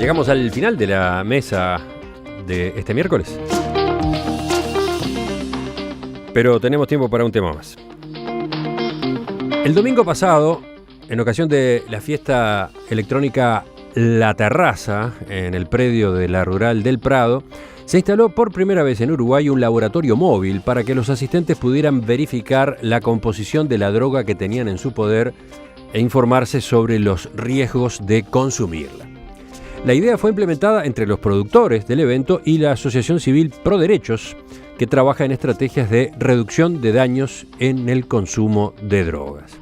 Llegamos al final de la mesa de este miércoles. Pero tenemos tiempo para un tema más. El domingo pasado, en ocasión de la fiesta electrónica La Terraza, en el predio de la Rural del Prado, se instaló por primera vez en Uruguay un laboratorio móvil para que los asistentes pudieran verificar la composición de la droga que tenían en su poder e informarse sobre los riesgos de consumirla. La idea fue implementada entre los productores del evento y la Asociación Civil Pro Derechos, que trabaja en estrategias de reducción de daños en el consumo de drogas.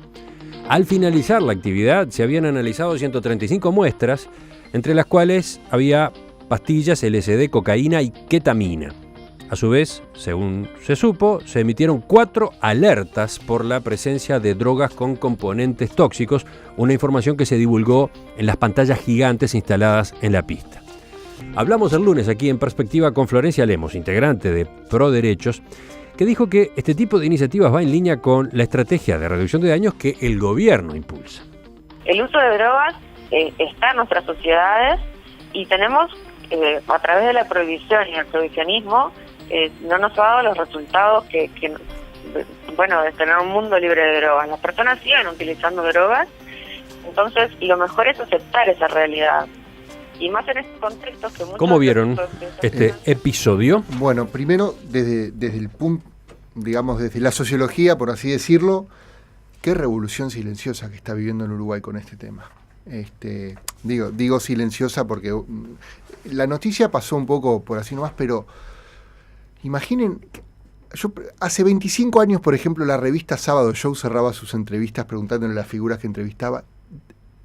Al finalizar la actividad, se habían analizado 135 muestras, entre las cuales había pastillas, LSD, cocaína y ketamina. A su vez, según se supo, se emitieron 4 alertas por la presencia de drogas con componentes tóxicos, una información que se divulgó en las pantallas gigantes instaladas en la pista. Hablamos el lunes aquí en Perspectiva con Florencia Lemos, integrante de Pro Derechos, que dijo que este tipo de iniciativas va en línea con la estrategia de reducción de daños que el gobierno impulsa. El uso de drogas está en nuestras sociedades y tenemos, a través de la prohibición y el prohibicionismo, no nos ha dado los resultados de tener un mundo libre de drogas. Las personas siguen utilizando drogas, entonces lo mejor es aceptar esa realidad. Y más en estos contextos que muchos... ¿Cómo vieron este episodio? Bueno, primero, desde el punto, digamos, desde la sociología, por así decirlo, qué revolución silenciosa que está viviendo en Uruguay con este tema. Digo silenciosa porque la noticia pasó un poco por así nomás, pero imaginen, hace 25 años, por ejemplo, la revista Sábado Show cerraba sus entrevistas preguntándole a las figuras que entrevistaba.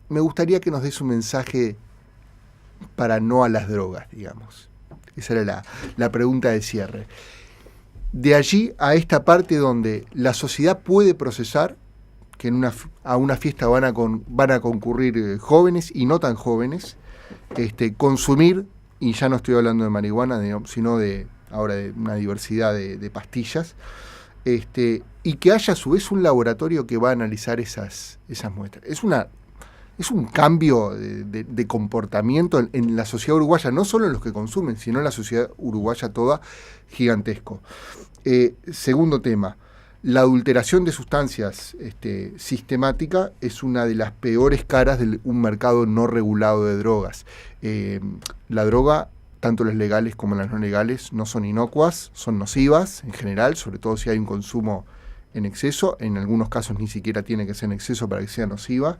Me gustaría que nos des un mensaje para no a las drogas, digamos. Esa era la pregunta de cierre. De allí a esta parte donde la sociedad puede procesar que a una fiesta van a concurrir jóvenes y no tan jóvenes, consumir, y ya no estoy hablando de marihuana, sino ahora de una diversidad de pastillas, y que haya a su vez un laboratorio que va a analizar esas muestras. Es un cambio de comportamiento en la sociedad uruguaya, no solo en los que consumen, sino en la sociedad uruguaya toda, gigantesco. Segundo tema, la adulteración de sustancias sistemática es una de las peores caras de un mercado no regulado de drogas. La droga, tanto las legales como las no legales, no son inocuas, son nocivas en general, sobre todo si hay un consumo en exceso. En algunos casos ni siquiera tiene que ser en exceso para que sea nociva.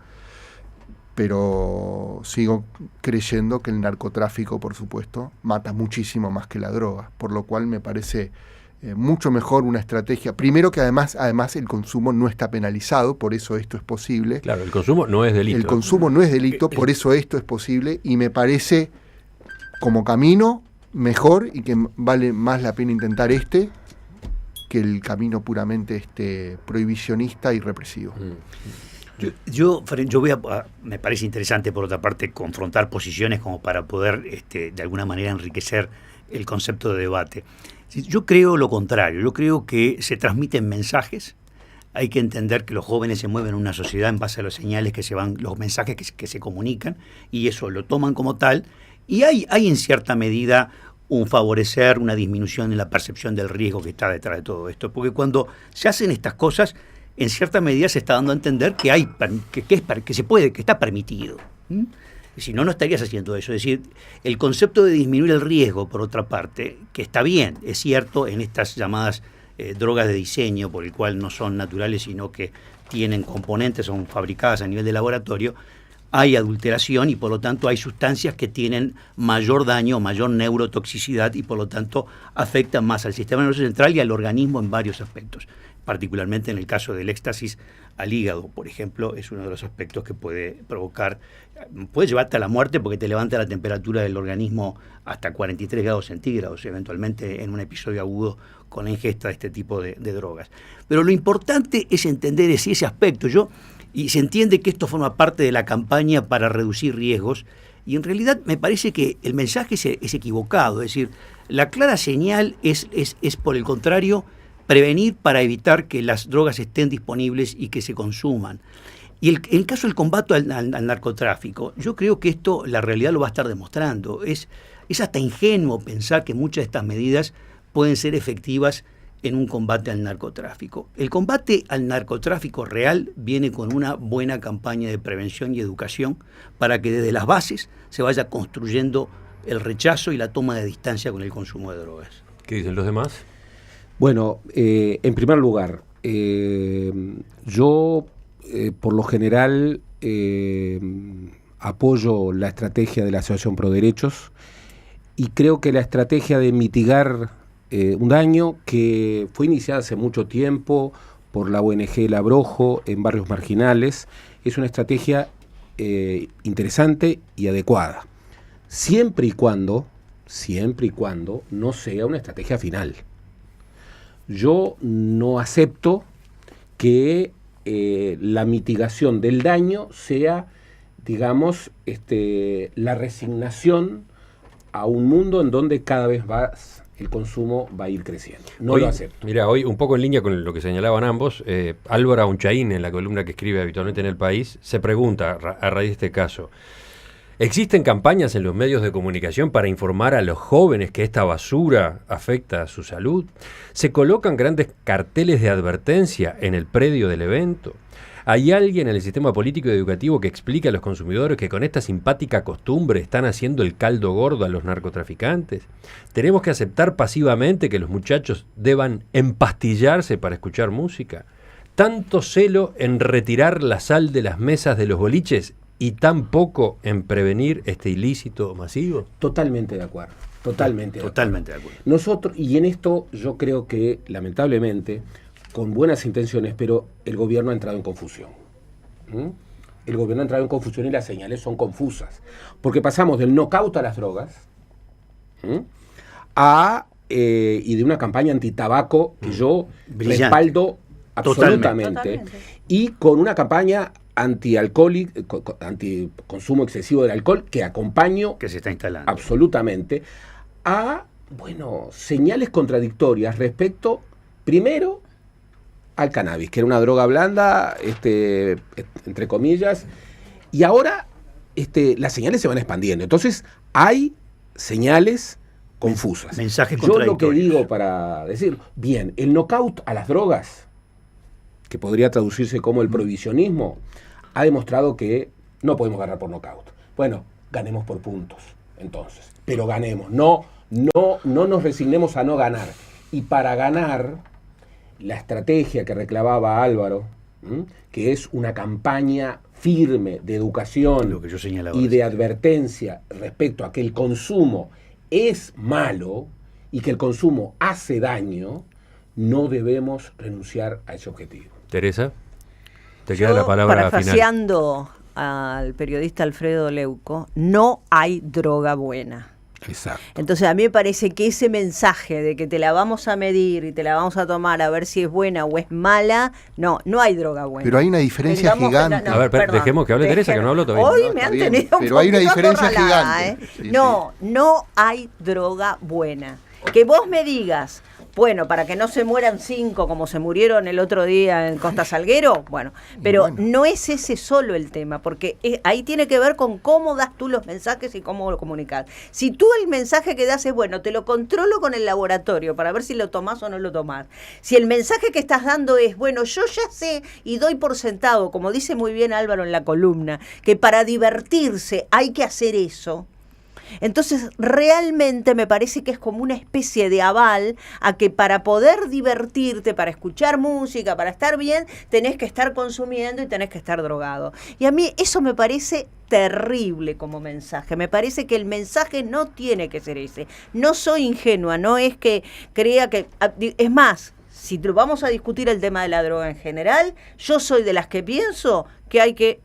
Pero sigo creyendo que el narcotráfico, por supuesto, mata muchísimo más que la droga, por lo cual me parece mucho mejor una estrategia. Primero que además el consumo no está penalizado, por eso esto es posible. Claro, el consumo no es delito. El consumo no es delito, por eso esto es posible, y me parece como camino mejor y que vale más la pena intentar que el camino puramente prohibicionista y represivo. Yo me parece interesante, por otra parte, confrontar posiciones como para poder, de alguna manera, enriquecer el concepto de debate. Yo creo lo contrario, yo creo que se transmiten mensajes, hay que entender que los jóvenes se mueven en una sociedad en base a los señales que se van, los mensajes que se comunican, y eso lo toman como tal, y hay en cierta medida un favorecer, una disminución en la percepción del riesgo que está detrás de todo esto, porque cuando se hacen estas cosas, en cierta medida se está dando a entender que se puede, que está permitido. Si no, no estarías haciendo eso. Es decir, el concepto de disminuir el riesgo, por otra parte, que está bien, es cierto, en estas llamadas drogas de diseño, por el cual no son naturales, sino que tienen componentes, son fabricadas a nivel de laboratorio, hay adulteración y por lo tanto hay sustancias que tienen mayor daño, mayor neurotoxicidad y por lo tanto afectan más al sistema nervioso central y al organismo en varios aspectos. Particularmente en el caso del éxtasis al hígado, por ejemplo, es uno de los aspectos que puede llevarte a la muerte porque te levanta la temperatura del organismo hasta 43 grados centígrados, eventualmente en un episodio agudo con la ingesta de este tipo de drogas. Pero lo importante es entender ese aspecto. Y se entiende que esto forma parte de la campaña para reducir riesgos, y en realidad me parece que el mensaje es equivocado. Es decir, la clara señal es por el contrario, prevenir para evitar que las drogas estén disponibles y que se consuman. Y en el caso del combate al narcotráfico, yo creo que esto, la realidad lo va a estar demostrando. Es hasta ingenuo pensar que muchas de estas medidas pueden ser efectivas en un combate al narcotráfico. El combate al narcotráfico real viene con una buena campaña de prevención y educación para que desde las bases se vaya construyendo el rechazo y la toma de distancia con el consumo de drogas. ¿Qué dicen los demás? Bueno, en primer lugar, yo por lo general apoyo la estrategia de la Asociación Pro Derechos y creo que la estrategia de mitigar un daño que fue iniciada hace mucho tiempo por la ONG El Abrojo en barrios marginales es una estrategia interesante y adecuada, siempre y cuando no sea una estrategia final. Yo no acepto que la mitigación del daño sea, digamos, la resignación a un mundo en donde cada vez más el consumo va a ir creciendo. No hoy, lo acepto. Mira, hoy un poco en línea con lo que señalaban ambos, Álvaro Unchaín, en la columna que escribe habitualmente en El País, se pregunta a raíz de este caso: ¿existen campañas en los medios de comunicación para informar a los jóvenes que esta basura afecta a su salud? ¿Se colocan grandes carteles de advertencia en el predio del evento? ¿Hay alguien en el sistema político y educativo que explique a los consumidores que con esta simpática costumbre están haciendo el caldo gordo a los narcotraficantes? ¿Tenemos que aceptar pasivamente que los muchachos deban empastillarse para escuchar música? ¿Tanto celo en retirar la sal de las mesas de los boliches y tan poco en prevenir este ilícito masivo? Totalmente de acuerdo. Totalmente de acuerdo. Nosotros, y en esto yo creo que, lamentablemente, con buenas intenciones, pero el gobierno ha entrado en confusión. El gobierno ha entrado en confusión y las señales son confusas. Porque pasamos del knockout a las drogas y de una campaña antitabaco que yo respaldo absolutamente. Y con una campaña anti-consumo excesivo del alcohol que acompaño, que se está instalando absolutamente, a señales contradictorias respecto, primero, al cannabis, que era una droga blanda, entre comillas, y ahora las señales se van expandiendo. Entonces hay señales confusas. Mensajes Yo contradictorios. lo que digo para decir, bien, el knockout a las drogas, que podría traducirse como el prohibicionismo, ha demostrado que no podemos ganar por knockout. Bueno, ganemos por puntos, entonces. Pero ganemos, no nos resignemos a no ganar. Y para ganar, la estrategia que reclamaba Álvaro, que es una campaña firme de educación lo que yo señalaba y de advertencia respecto a que el consumo es malo y que el consumo hace daño, no debemos renunciar a ese objetivo. Teresa, te queda la palabra final. Parafraseando al periodista Alfredo Leuco, no hay droga buena. Exacto. Entonces a mí me parece que ese mensaje de que te la vamos a medir y te la vamos a tomar a ver si es buena o es mala, no hay droga buena. Pero hay una diferencia gigante. A ver, dejemos que hable Teresa, que no habló todavía. Hoy No, me está han bien, tenido un pero hay una poquito diferencia acorralada, gigante. Sí, no hay droga buena. Que vos me digas, bueno, para que no se mueran 5 como se murieron el otro día en Costa Salguero, bueno, pero no es ese solo el tema, porque ahí tiene que ver con cómo das tú los mensajes y cómo lo comunicas. Si tú el mensaje que das es, bueno, te lo controlo con el laboratorio para ver si lo tomás o no lo tomás. Si el mensaje que estás dando es, bueno, yo ya sé y doy por sentado, como dice muy bien Álvaro en la columna, que para divertirse hay que hacer eso. Entonces, realmente me parece que es como una especie de aval a que para poder divertirte, para escuchar música, para estar bien, tenés que estar consumiendo y tenés que estar drogado. Y a mí eso me parece terrible como mensaje. Me parece que el mensaje no tiene que ser ese. No soy ingenua, no es que crea que... Es más, si vamos a discutir el tema de la droga en general, yo soy de las que pienso que hay que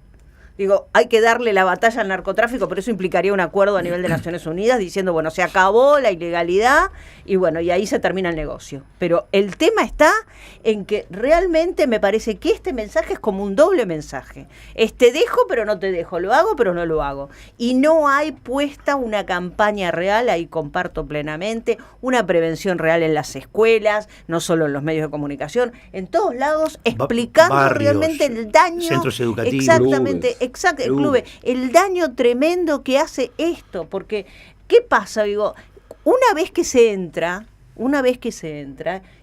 Digo, hay que darle la batalla al narcotráfico, pero eso implicaría un acuerdo a nivel de Naciones Unidas diciendo, bueno, se acabó la ilegalidad y bueno, y ahí se termina el negocio. Pero el tema está en que realmente me parece que este mensaje es como un doble mensaje. Te dejo, pero no te dejo, lo hago, pero no lo hago. Y no hay puesta una campaña real, ahí comparto plenamente, una prevención real en las escuelas, no solo en los medios de comunicación, en todos lados, explicando barrios, realmente el daño. Centros educativos. Exactamente. Exacto, el club, el daño tremendo que hace esto, porque ¿qué pasa? Digo, una vez que se entra,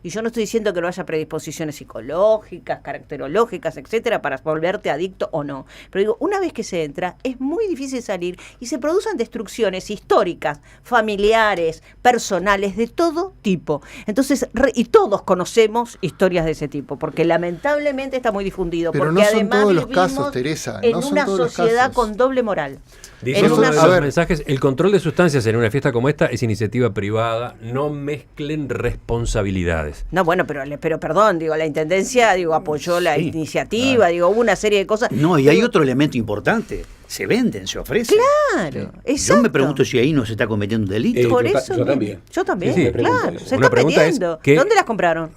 y yo no estoy diciendo que no haya predisposiciones psicológicas, caracterológicas, etcétera, para volverte adicto o no, pero digo, una vez que se entra, es muy difícil salir y se producen destrucciones históricas, familiares, personales, de todo tipo. Entonces, y todos conocemos historias de ese tipo, porque lamentablemente está muy difundido. Pero porque no son además todos los vivimos casos, Teresa. en No son una todos los sociedad casos. con doble moral. Dice En uno una de a los ver. mensajes, el control de sustancias en una fiesta como esta es iniciativa privada, no mezclen responsabilidades. No, bueno, pero perdón, digo, la Intendencia, apoyó la Sí, iniciativa, hubo una serie de cosas. No, y hay otro elemento importante. Se venden, se ofrecen. Claro, exacto. Yo me pregunto si ahí no se está cometiendo un delito. Por Yo eso yo también. Yo también, Sí, sí. claro. Se Una está pregunta es metiendo. que- ¿Dónde las compraron?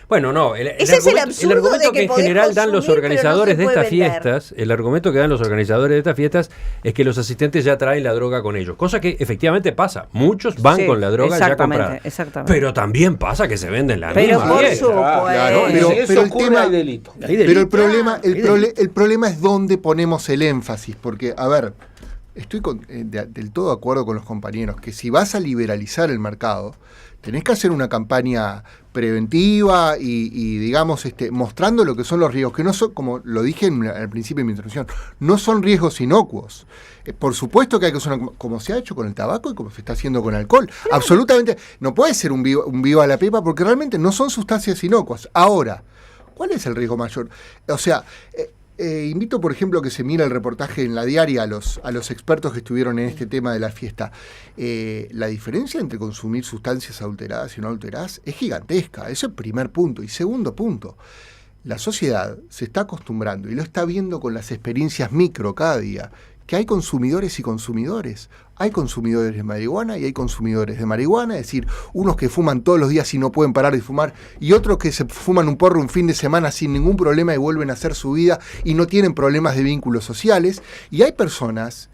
Bueno, no, Ese es el absurdo argumento de que que en podés general dan los consumir, pero no organizadores se de puede estas vender. fiestas, el argumento que dan los organizadores de estas fiestas es que los asistentes ya traen la droga con ellos, cosa que efectivamente pasa. Muchos van Sí, con la droga ya exactamente, comprada. exactamente. Pero también pasa que se venden la Pero misma por fiesta. supuesto. Claro, Pero, si eso pero el ocurre, tema- hay delito. Hay delito. Pero el problema, Hay delito. el problema es dónde ponemos el énfasis, porque, a ver, estoy del todo de acuerdo con los compañeros, que si vas a liberalizar el mercado, tenés que hacer una campaña preventiva y digamos, mostrando lo que son los riesgos, que no son, como lo dije al principio de mi introducción, no son riesgos inocuos. Por supuesto que hay que hacer como se ha hecho con el tabaco y como se está haciendo con el alcohol. Absolutamente, no puede ser un viva la pepa, porque realmente no son sustancias inocuas. Ahora, ¿cuál es el riesgo mayor? O sea, invito, por ejemplo, que se mire el reportaje en La Diaria a los expertos que estuvieron en este tema de la fiesta. La diferencia entre consumir sustancias adulteradas y no adulteradas es gigantesca. Ese es el primer punto. Y segundo punto, la sociedad se está acostumbrando y lo está viendo con las experiencias micro cada día, que hay consumidores y consumidores. Hay consumidores de marihuana y hay consumidores de marihuana, es decir, unos que fuman todos los días y no pueden parar de fumar, y otros que se fuman un porro un fin de semana sin ningún problema y vuelven a hacer su vida y no tienen problemas de vínculos sociales. Y hay personas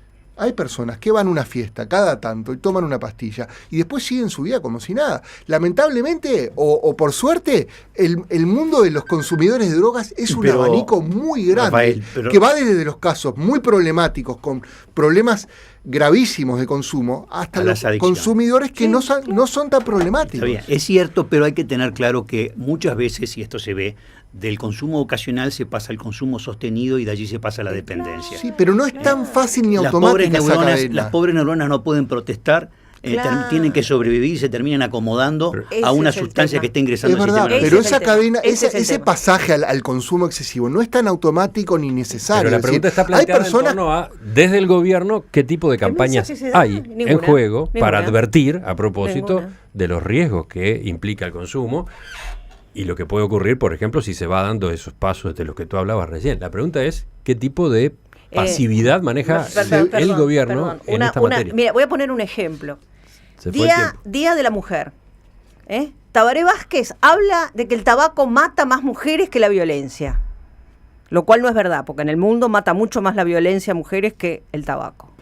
que van a una fiesta cada tanto y toman una pastilla y después siguen su vida como si nada. Lamentablemente, o por suerte, el mundo de los consumidores de drogas es un Pero, abanico muy grande, Rafael, pero- que va desde los casos muy problemáticos, con problemas gravísimos de consumo, hasta A los las adicciones. consumidores que no son tan problemáticos. Está bien, es cierto, pero hay que tener claro que muchas veces, y esto se ve, del consumo ocasional se pasa al consumo sostenido y de allí se pasa a la dependencia. Sí, pero no es tan fácil ni Las pobres automática esa neuronas, cadena. las pobres neuronas no pueden protestar, Claro. tienen que sobrevivir y se terminan acomodando Ese a una es el sustancia tema. que está ingresando Es al verdad, sistema Ese pero es el esa tema. cadena, Ese es el ese tema. pasaje al consumo excesivo no es tan automático ni necesario. Pero la Es pregunta decir, está planteada hay personas, en torno a, desde el gobierno, qué tipo de campañas mensaje se da? hay Ninguna, en juego para ninguna. advertir, a propósito, Ninguna. de los riesgos que implica el consumo y lo que puede ocurrir, por ejemplo, si se va dando esos pasos de los que tú hablabas recién. La pregunta es, ¿qué tipo de pasividad maneja el gobierno perdón. en esta materia? Mira, voy a poner un ejemplo. Se fue el tiempo. Día de la Mujer. Tabaré Vázquez habla de que el tabaco mata más mujeres que la violencia. Lo cual no es verdad, porque en el mundo mata mucho más la violencia a mujeres que el tabaco.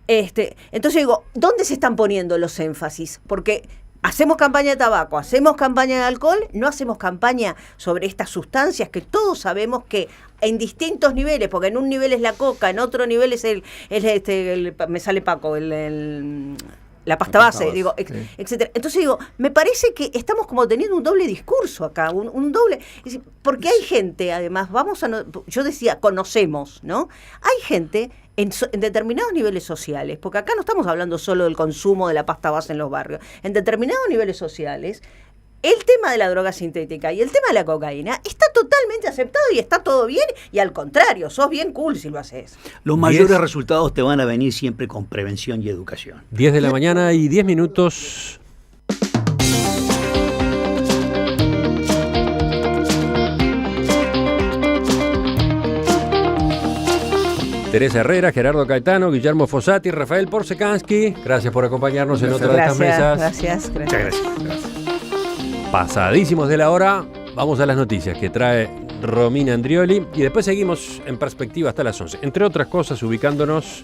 Entonces digo, ¿dónde se están poniendo los énfasis? Porque hacemos campaña de tabaco, hacemos campaña de alcohol, no hacemos campaña sobre estas sustancias que todos sabemos que en distintos niveles, porque en un nivel es la coca, en otro nivel es me sale Paco, la pasta base, digo, sí. etcétera. Entonces digo, me parece que estamos como teniendo un doble discurso acá, un doble, es decir, porque hay gente, además, yo decía, conocemos, ¿no? Hay gente en determinados niveles sociales, porque acá no estamos hablando solo del consumo de la pasta base en los barrios, en determinados niveles sociales, el tema de la droga sintética y el tema de la cocaína está totalmente aceptado y está todo bien, y al contrario, sos bien cool si lo haces. Los mayores resultados te van a venir siempre con prevención y educación. 10 de la mañana y 10 minutos. Teresa Herrera, Gerardo Caetano, Guillermo Fossati, Rafael Porsekansky. Gracias por acompañarnos en otra de estas mesas. Gracias. Muchas gracias. Pasadísimos de la hora, vamos a las noticias que trae Romina Andrioli y después seguimos en perspectiva hasta las 11. Entre otras cosas, ubicándonos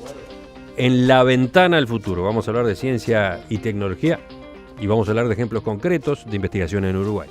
en la ventana al futuro. Vamos a hablar de ciencia y tecnología y vamos a hablar de ejemplos concretos de investigación en Uruguay.